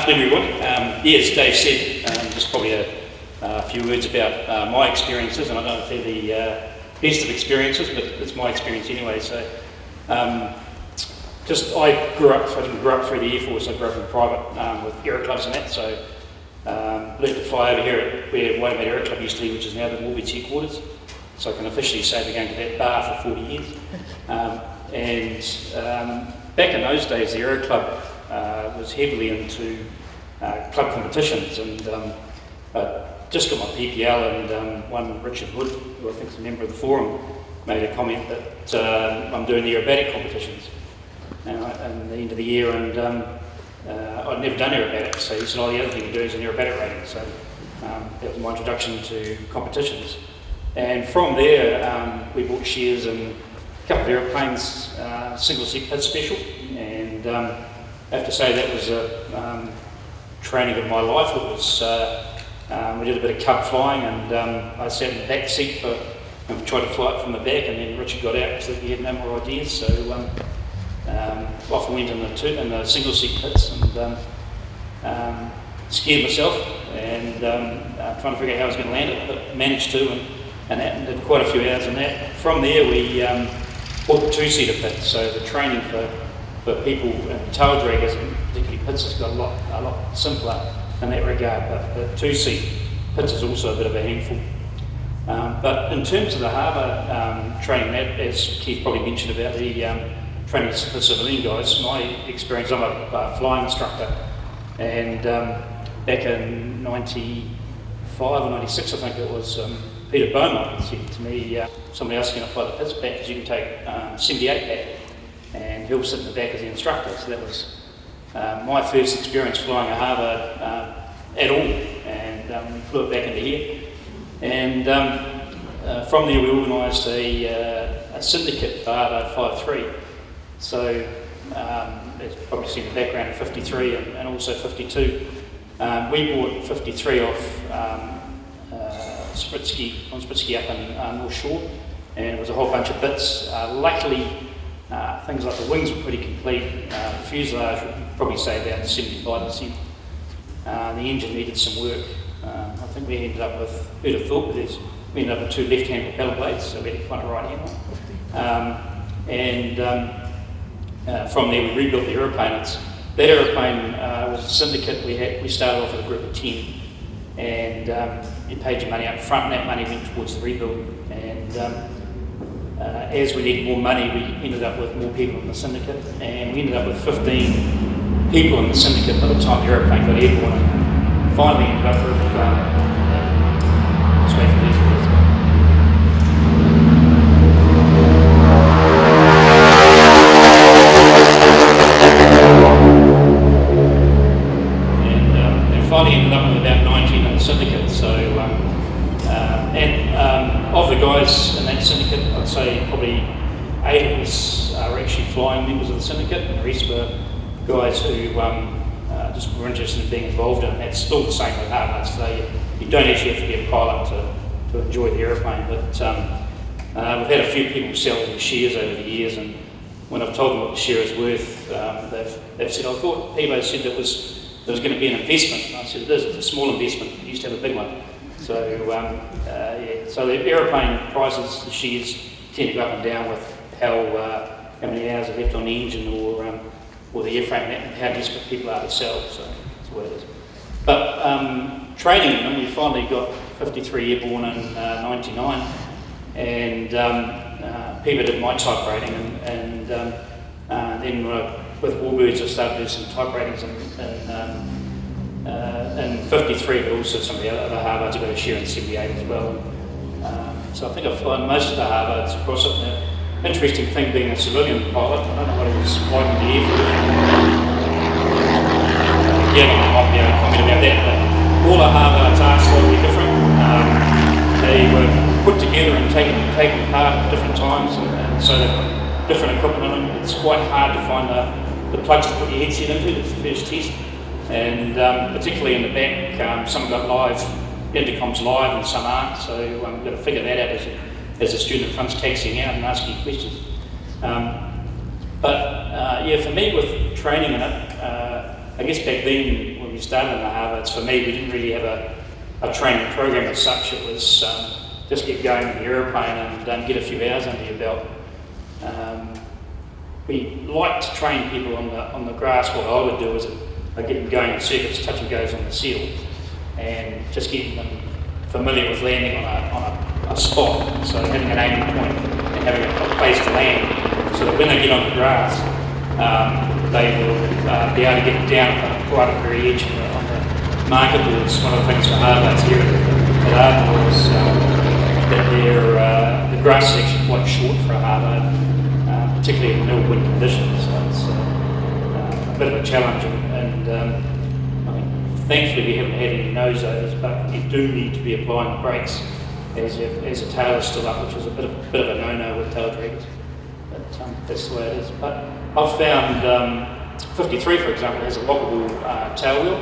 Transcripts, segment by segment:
afternoon, everyone. As Dave said, just probably a few words about my experiences, and I don't know if they're the best of experiences, but it's my experience anyway. So, I didn't grow up through the Air Force. I grew up in private with aero clubs and that. So, learned to fly over here at where Watermead Aero Club used to be, which is now the Warbeats headquarters. So I can officially say we're going to that bar for 40 years. Back in those days, the Aero Club was heavily into club competitions, and I just got my PPL, and one Richard Wood, who I think is a member of the forum, made a comment that I'm doing the aerobatic competitions at the end of the year, and I'd never done aerobatics, so he said, the other thing you do is an aerobatic rating. So that was my introduction to competitions. And from there, we bought shares in a couple of aeroplanes, single seat pit special, and I have to say that was a training of my life. It was we did a bit of cub flying, and I sat in the back seat and tried to fly it from the back, and then Richard got out so he had no more ideas. So off I went in the single seat pits, and scared myself, and trying to figure out how I was going to land it, but managed to, and did quite a few hours in that. From there we bought the two-seater pit, so the training for people and tail draggers, and particularly pits, has got a lot simpler in that regard, but the two-seat pits is also a bit of a handful. But in terms of the harbour training, that, as Keith probably mentioned about the training for civilian guys, my experience, I'm a flying instructor, and back in 95 or 96 I think it was, Peter Beaumont said to me, somebody else is going to fly the pits back because you can take 78 back, and he'll sit in the back as the instructor. So that was my first experience flying a harbour at all, and flew it back into here. And from there we organised a syndicate for Harbour 5-3. So as you've probably seen the background of 53 and also 52. We bought 53 off Spritsky up in North Shore, and it was a whole bunch of bits. Luckily, things like the wings were pretty complete. The fuselage would probably say about 75%. The engine needed some work. I think we ended up with, who'd have thought, we ended up with two left-hand propeller blades, so we had to find a right-hand one. From there, we rebuilt the aeroplane. That aeroplane was a syndicate. We started off with a group of 10, and you paid your money up front, and that money went towards the rebuild. And as we needed more money, we ended up with more people in the syndicate, and we ended up with 15 people in the syndicate by the time the aeroplane got airborne. And finally ended up with, let's wait for these words. And finally ended up with about 19 in the syndicate. So, of the guys in that syndicate, I'd say probably 8 of us are actually flying members of the syndicate, and the rest were guys who just were interested in being involved in it. That's still the same with harbour. So you don't actually have to be a pilot to enjoy the aeroplane, but we've had a few people sell their shares over the years, and when I've told them what the share is worth, they've said, I thought Hebo said there was going to be an investment. And I said, it is, it's a small investment, we used to have a big one. So, so the aeroplane prices, the shares tend to go up and down with how many hours are left on the engine, or the airframe, and how desperate people are to sell. So that's what it is. But training them, we finally got 53 airborne in 99, and Peter did my type rating, and then with Warbirds I started to do some type ratings in 53, but also some of the other harbors. I got a share in 78 as well. So I think I've flown most of the harbors across it. The interesting thing being a civilian pilot, I don't know what it was like in the Air Force. Yeah, I might be able to comment about that, but all the harbors are slightly different. They were put together and taken apart at different times, and so they've got different equipment in them. It's quite hard to find the plugs to put your headset into. That's the first test. And particularly in the back, some have got live, intercoms live and some aren't, so we've got to figure that out as a student front's taxiing out and asking questions. But yeah, for me with training in it, I guess back then when we we started in the Harvards, for me, we didn't really have a training program as such. It was just get going in the aeroplane and get a few hours under your belt. We like to train people on the grass. What I would do is I'd get them going in circuits, touch and goes on the seal, and just getting them familiar with landing on a spot. So having an aiming point and having a place to land, so that when they get on the grass, they will be able to get down right at the very edge on the marker boards. One of the things for hardlines here at Ardmore is that the grass is actually quite short for a hardline, particularly in mild wind conditions. So it's a bit of a challenge, and I mean, thankfully we haven't had any nose-overs, but you do need to be applying the brakes as a tail is still up, which is a bit of a no-no with tail draggers. But that's the way it is. But I've found 53, for example, has a lockable tail wheel,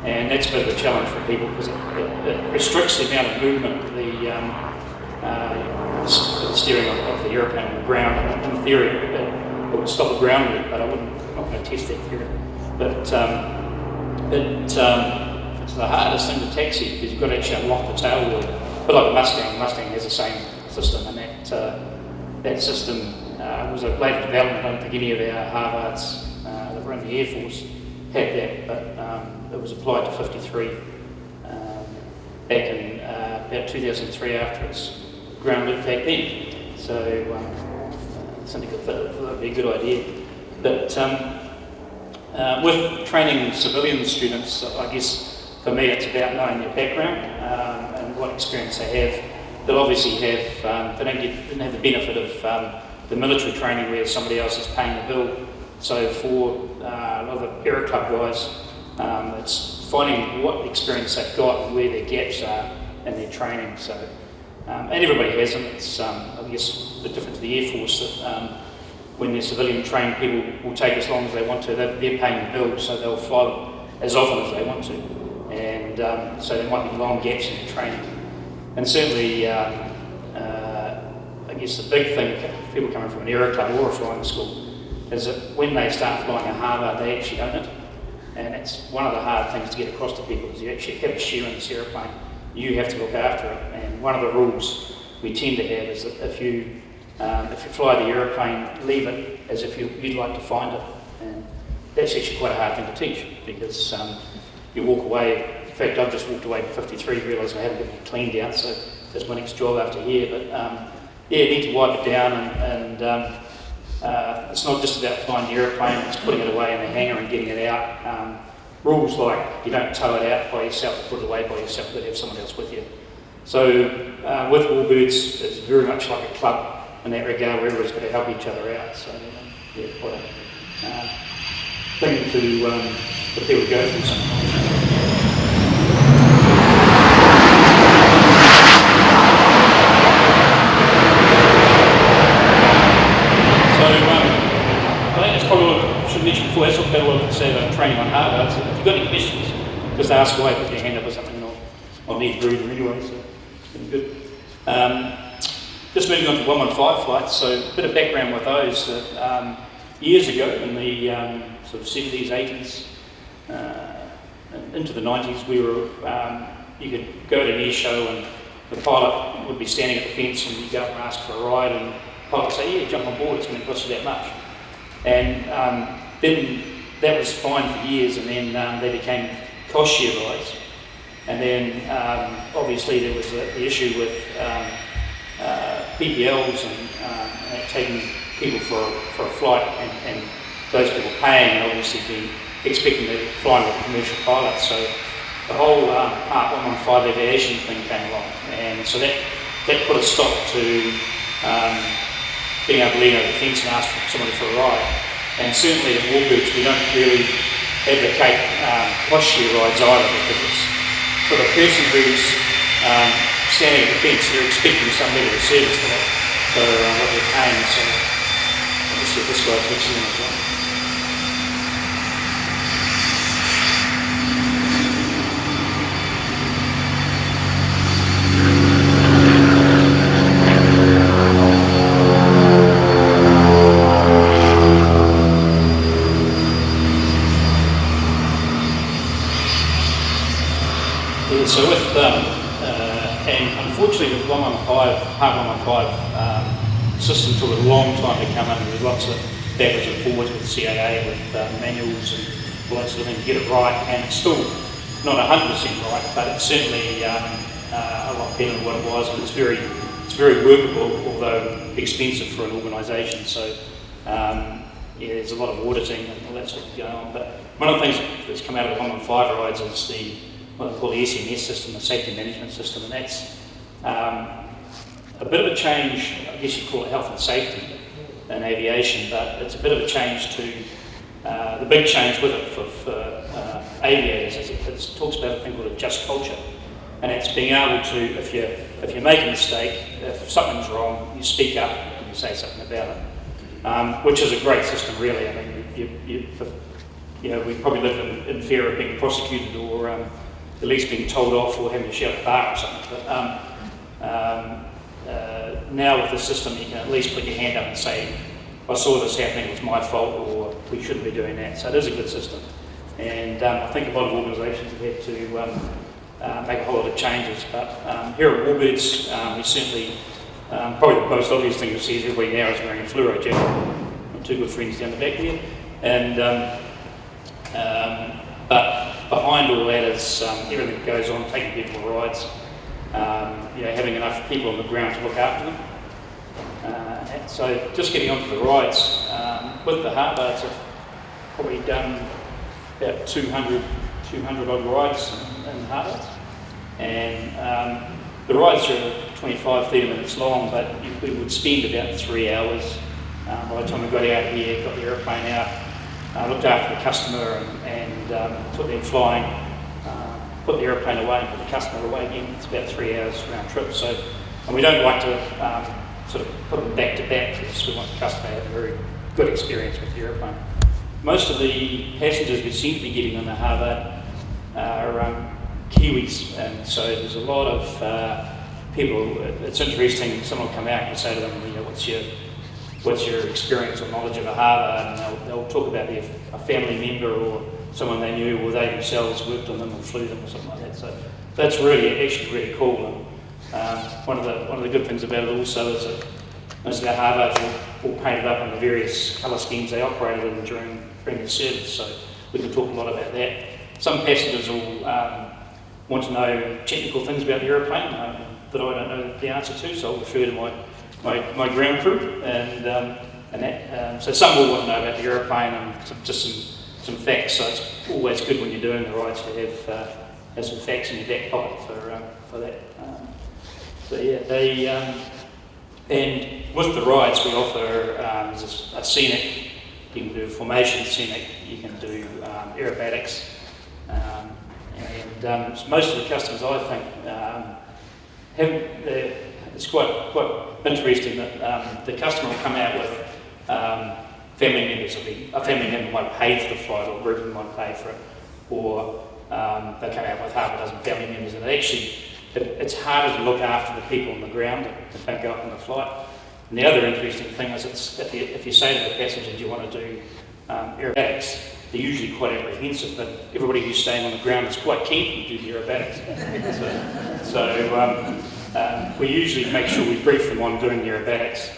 and that's a bit of a challenge for people because it restricts the amount of movement of the steering of the aeroplane on the ground. And in theory, it would stop a ground loop, but I'm not going to test that theory. But it's the hardest thing to taxi because you've got to actually unlock the tail wheel. But like the Mustang has the same system, and that system was a later development. I don't think any of our Harvards that were in the Air Force had that, but it was applied to 53 back in about 2003 after its ground loop back then. So something that would be a good idea. But with training civilian students, I guess for me it's about knowing their background and what experience they have. They'll obviously have, they didn't have the benefit of the military training where somebody else is paying the bill. So for a lot of the Aero Club guys, it's finding what experience they've got and where their gaps are in their training. So, and everybody has them. It's, I guess, the difference to the Air Force that when they're civilian trained, people will take as long as they want to. They're paying the bill, so they'll fly as often as they want to. And so there might be long gaps in their training. And certainly, I guess the big thing, people coming from an Aero Club or a flying school, is that when they start flying a Harvard, they actually own it. And it's one of the hard things to get across to people is you actually have a share in this aeroplane. You have to look after it. And one of the rules we tend to have is that if you fly the aeroplane, leave it as if you'd like to find it. And that's actually quite a hard thing to teach because you walk away. In fact, I've just walked away from 53, realising I haven't got it cleaned down, so that's my next job after here. But yeah, you need to wipe it down, and it's not just about flying the aeroplane, it's putting it away in the hangar and getting it out. Rules like you don't tow it out by yourself, put it away by yourself, but have someone else with you. So with Warbirds, it's very much like a club in that regard where everybody's got to help each other out. So yeah, quite a thing for people to go through sometimes. Before that's about what I could say about training on Harvard. So if you've got any questions, just ask away, put your hand up or something, and I'll need a breather anyway, so it's been good. Just moving on to 115 flights, so a bit of background with those. Years ago, in the sort of 70s, 80s, into the 90s, we were, you could go to an air show and the pilot would be standing at the fence and you'd go up and ask for a ride and the pilot would say, yeah, jump on board, it's going to cost you that much. And then that was fine for years, and then they became cost share rides. And then obviously there was the issue with PPLs and taking people for a flight and those people paying and obviously being expecting to fly with a commercial pilot. So the whole Part 115 aviation thing came along, and so that put a stop to being able to lean over the fence and ask somebody for a ride. And certainly at Warbirds we don't really advocate cost share rides either, because it's for the person who's standing at the fence, they're expecting some level of service for that, for what they're paying. So obviously this guy's excellent as well. Yeah, so with, and unfortunately with 115, Part 115 system took a long time to come in. There was lots of backwards and forwards with CAA, with manuals and all that sort of thing to get it right, and it's still not 100% right, but it's certainly a lot better than what it was, and it's very workable, although expensive for an organisation. So yeah, there's a lot of auditing and all that sort of going on. But one of the things that's come out of the 115 rides is what they call the SMS system, the safety management system, and that's a bit of a change. I guess you'd call it health and safety in aviation, but it's a bit of a change to the big change with it for aviators is it talks about a thing called a just culture, and it's being able to, if you make a mistake, if something's wrong, you speak up and you say something about it, which is a great system, really. I mean, we probably live in fear of being prosecuted or at least being told off or having to shout at the bar or something. But now with the system, you can at least put your hand up and say, I saw this happening, it's my fault, or we shouldn't be doing that. So it is a good system. And I think a lot of organisations have had to make a whole lot of changes. But here at Warbirds, we certainly, probably the most obvious thing to see is everybody now is wearing a fluoro jacket. My two good friends down the back there. And, but behind all that is everything that goes on, taking people on rides, having enough people on the ground to look after them. So just getting onto the rides, with the Harvards, I've probably done about 200 odd rides in Harvards. And the rides are 25, 30 minutes long, but we would spend about 3 hours by the time we got out here, got the aeroplane out, looked after the customer and took them flying, put the aeroplane away and put the customer away again. It's about 3 hours round trip. So, and we don't like to sort of put them back to back because we want the customer to have a very good experience with the aeroplane. Most of the passengers we seem to be getting on the Harvard are Kiwis, and so there's a lot of people. It's interesting. Someone will come out and say to them, what's your experience or knowledge of a Harvard, and they'll talk about a family member or someone they knew, or they themselves worked on them or flew them or something like that. So that's actually really cool. And one of the good things about it also is that most of our Harvards are all painted up in the various colour schemes they operated in during the service. So we can talk a lot about that. Some passengers will want to know technical things about the aeroplane that I don't know the answer to, so I'll refer to my ground crew and that. So some will want to know about the aeroplane and just some facts. So it's always good when you're doing the rides to have some facts in your back pocket for that. So yeah, and with the rides we offer there's a scenic. You can do formation scenic. You can do aerobatics. And most of the customers, I think, it's quite interesting that the customer will come out with family members. A family member might pay for the flight, or a group of them might pay for it, or they come out with half a dozen family members, and it's harder to look after the people on the ground that don't go up on the flight. And the other interesting thing is if you say to the passenger, do you want to do aerobatics, they're usually quite apprehensive, but everybody who's staying on the ground is quite keen to do the aerobatics. so we usually make sure we brief them on doing the aerobatics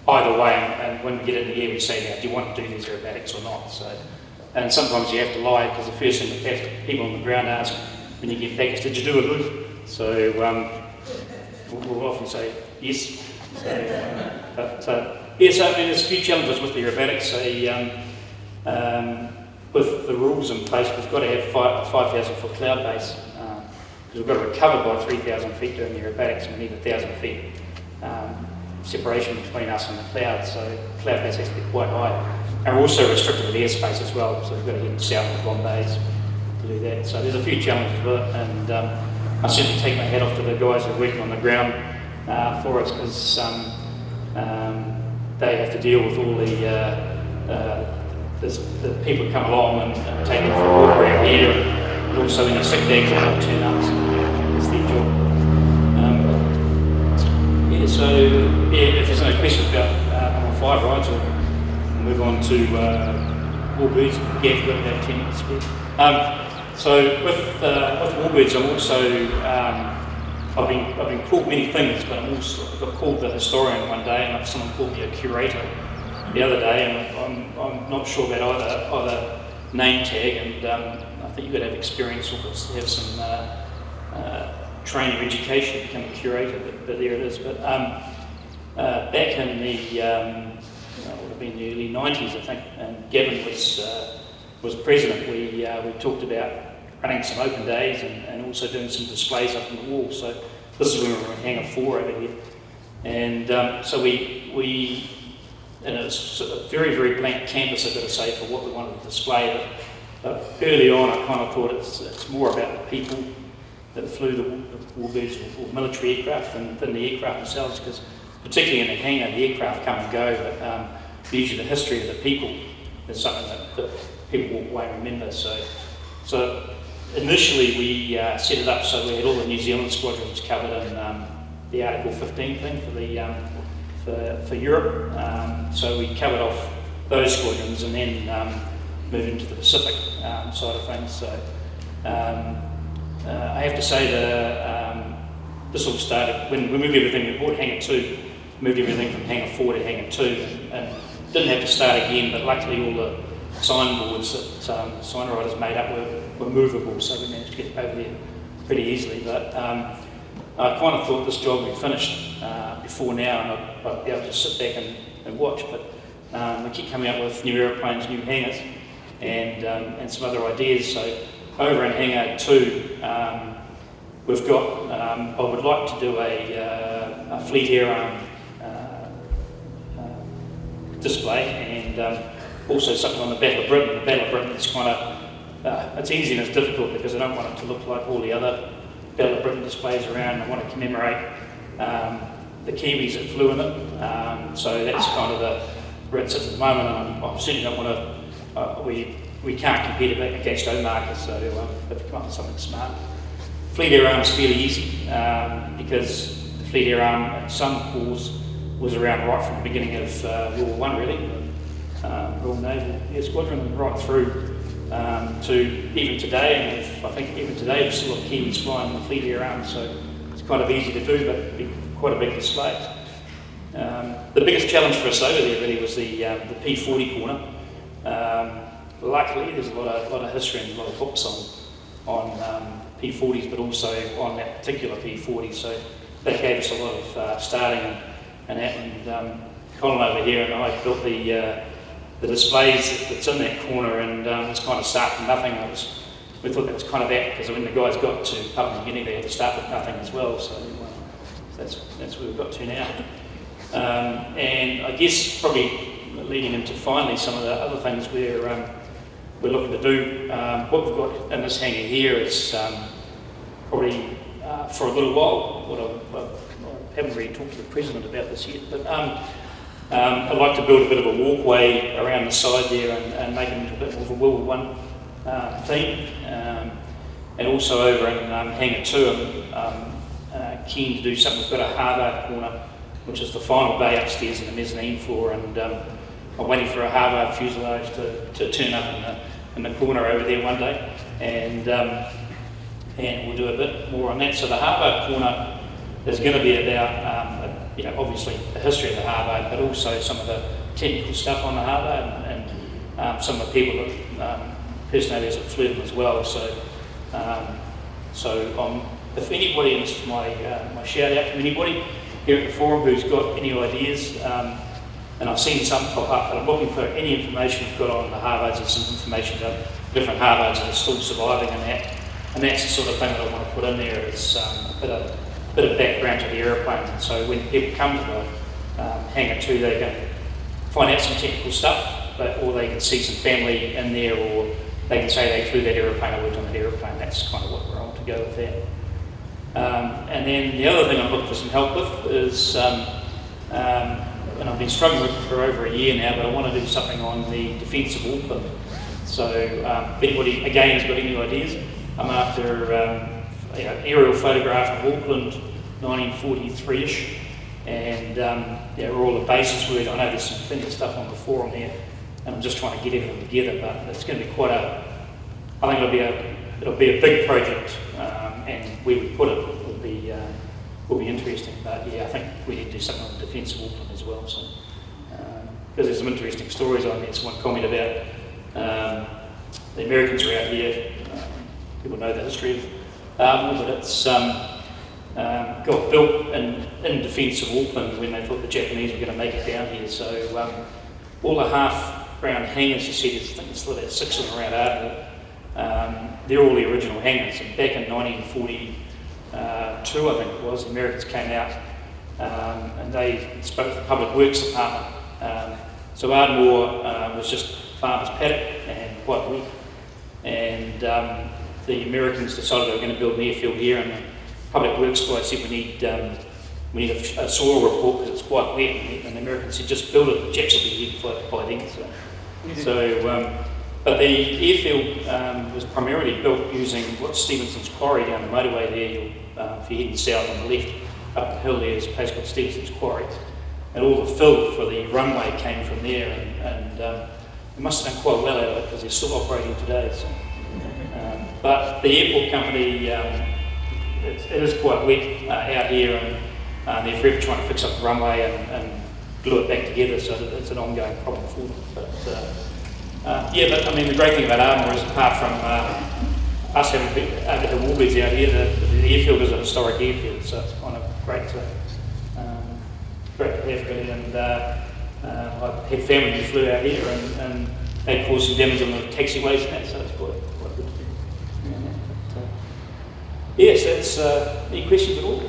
either way, and when we get in the air we say, now, do you want to do these aerobatics or not? So, and sometimes you have to lie, because the first thing the people on the ground ask when you get back is, did you do a loop? So we'll often say yes. So, yes, I mean, there's a few challenges with the aerobatics. With the rules in place, we've got to have 5,000 foot cloud base, because we've got to recover by 3,000 feet doing the aerobatics, and we need 1,000 feet separation between us and the cloud, so cloud base has to be quite high. And we're also restricted with airspace as well, so we've got to get south of Bombay to do that. So there's a few challenges with it, and I certainly take my hat off to the guys who are working on the ground for us, because they have to deal with all the people come along and take them for a walk around here, and also any sick bags that turn up, so it's their job. If there's no questions about 5 rides, we'll move on to Warbirds. Yeah, we've got about 10 minutes spare. So with Warbirds, I'm also I've been called many things, but I'm also got called the historian one day, and someone called me a curator the other day, and I'm not sure about either name tag, and I think you've got to have experience or have some training or education to become a curator, but there it is. But back in the it would have been the early 90s, I think, and Gavin was president. We talked about running some open days and also doing some displays up on the wall. So this is where we were in Hangar 4 over here, and so we and it was a very, very blank canvas, I've got to say, for what we wanted to display. But early on, I kind of thought it's more about the people that flew the Warbirds or military aircraft than the aircraft themselves, because particularly in the hangar, the aircraft come and go, but usually the history of the people is something that people won't remember. So initially we set it up so we had all the New Zealand squadrons covered in the Article 15 thing for the for Europe. So we covered off those squadrons and then moved into the Pacific side of things. So I have to say this all started when we moved everything. We bought Hangar 2, moved everything from Hangar 4 to Hangar 2, and didn't have to start again. But luckily, all the signboards that the sign writers made up were movable, so we managed to get over there pretty easily. But I kind of thought this job would be finished before now, and I'd be able to sit back and watch. But we keep coming up with new aeroplanes, new hangars, and some other ideas. So over in Hangar 2, we've got. I would like to do a fleet air arm display, and also something on the Battle of Britain. The Battle of Britain is kind of it's easy and it's difficult because I don't want it to look like all the other Battle of Britain displays around. I want to commemorate the Kiwis that flew in it. So that's kind of where it sits at the moment, and I certainly don't want to. We can't compete against home markets, so we have to come up with something smart. Fleet air arm is fairly easy because the fleet air arm at some corps was around right from the beginning of World War I, really. Royal Naval Air Squadron, right through to even today, and I think even today there's still got Kiwis flying the fleet air arm, so it's kind of easy to do, but it'd be quite a big display. The biggest challenge for us over there really was the P40 corner. Luckily, there's a lot of history and a lot of books on P40s, but also on that particular P40, so that gave us a lot of starting and that. And Colin over here and I built the displays that's in that corner, and it's kind of start from nothing. We thought that was kind of that, because when the guys got to Papua New Guinea, they had to start with nothing as well. So that's where we've got to now. And I guess probably leading into finally some of the other things we're looking to do. What we've got in this hangar here is probably for a little while. I haven't really talked to the president about this yet, but I'd like to build a bit of a walkway around the side there and make it into a bit more of a World War I theme. And also over in Hangar 2, I'm keen to do something. We've got a harbour corner, which is the final bay upstairs in the mezzanine floor, and I'm waiting for a harbour fuselage to turn up in the corner over there one day, and we'll do a bit more on that. So the harbour corner is going to be about obviously the history of the harbour, but also some of the technical stuff on the harbour and some of the people that personalities that flew them as well. So if anybody, and this is my shout out to anybody here at the forum who's got any ideas, and I've seen some pop up, but I'm looking for any information we've got on the harbours. There's some information about different harbours that are still surviving and that's the sort of thing that I want to put in there. Is a bit of background to the aeroplanes, and so when people come to the Hangar 2, they can find out some technical stuff, or they can see some family in there, or they can say they flew that aeroplane or worked on that aeroplane. That's kind of what we're on to go with that. And then the other thing I'm looking for some help with is, and I've been struggling with it for over a year now, but I want to do something on the defence of Auckland. So if anybody, again, has got any ideas, I'm after aerial photograph of Auckland 1943-ish, and where all the bases were. I know there's some plenty of stuff on the forum here, and I'm just trying to get everything together, but it's going to be I think it'll be it'll be a big project, and where we put it will be interesting. But yeah, I think we need to do something on the defence of Auckland as well. So because there's some interesting stories on there. Someone comment about the Americans are out here. People know the history of Ardmore, but it's got built in defence of Auckland when they thought the Japanese were going to make it down here. So all the half-round hangars, you see, I think there's about 6 of them around Ardmore. They're all the original hangars. And back in 1942, I think it was, the Americans came out and they spoke to the Public Works Department. So Ardmore was just farmer's paddock and quite weak. And the Americans decided they were going to build an airfield here, and the Public Works guy said we need a soil report because it's quite wet. And the Americans said just build it, the Japs will be here by then. But the airfield was primarily built using what's Stevenson's Quarry down the motorway there. If you're heading south on the left, up the hill there's a place called Stevenson's Quarry. And all the fill for the runway came from there, and they must have done quite well out of it because they're still operating today. So. But the airport company, it is quite wet out here, and they're forever trying to fix up the runway and glue it back together, so that it's an ongoing problem for them. But but I mean, the great thing about Ardmore is, apart from us having the warbirds out here, the airfield is a historic airfield, so it's kind of great to have really. And I had family who flew out here, and they caused some damage on the taxiways and that, so it's quite good to do. Yes, that's any questions at all?